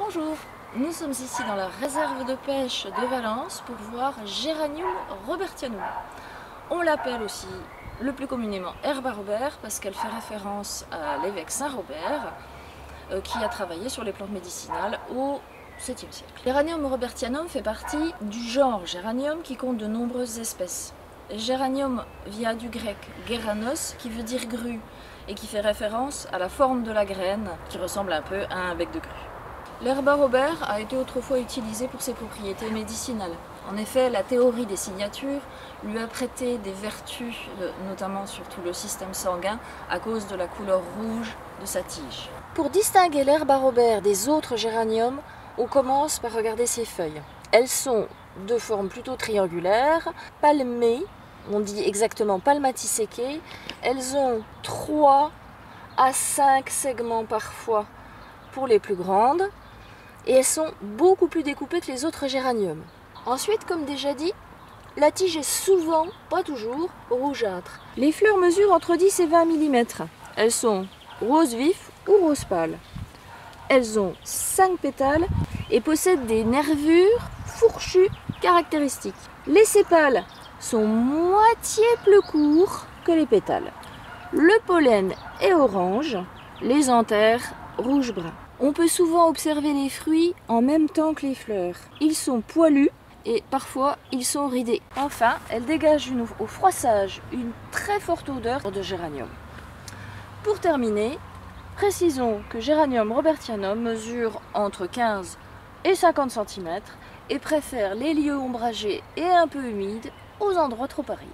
Bonjour, nous sommes ici dans la réserve de pêche de Valence pour voir Geranium robertianum. On l'appelle aussi le plus communément herbe à Robert parce qu'elle fait référence à l'évêque Saint-Robert qui a travaillé sur les plantes médicinales au 7e siècle. Geranium robertianum fait partie du genre Geranium qui compte de nombreuses espèces. Geranium vient du grec geranos qui veut dire grue et qui fait référence à la forme de la graine qui ressemble un peu à un bec de grue. L'herbe à Robert a été autrefois utilisée pour ses propriétés médicinales. En effet, la théorie des signatures lui a prêté des vertus, notamment sur tout le système sanguin, à cause de la couleur rouge de sa tige. Pour distinguer l'herbe à Robert des autres géraniums, on commence par regarder ses feuilles. Elles sont de forme plutôt triangulaire, palmées, on dit exactement palmatiséquées. Elles ont 3 à 5 segments parfois pour les plus grandes. Et elles sont beaucoup plus découpées que les autres géraniums. Ensuite, comme déjà dit, la tige est souvent, pas toujours, rougeâtre. Les fleurs mesurent entre 10 et 20 mm. Elles sont rose vif ou rose pâle. Elles ont 5 pétales et possèdent des nervures fourchues caractéristiques. Les sépales sont moitié plus courts que les pétales. Le pollen est orange, les anthères rouge-brun. On peut souvent observer les fruits en même temps que les fleurs. Ils sont poilus et parfois ils sont ridés. Enfin, elles dégagent au froissage une très forte odeur de géranium. Pour terminer, précisons que Geranium robertianum mesure entre 15 et 50 cm et préfère les lieux ombragés et un peu humides aux endroits trop arides.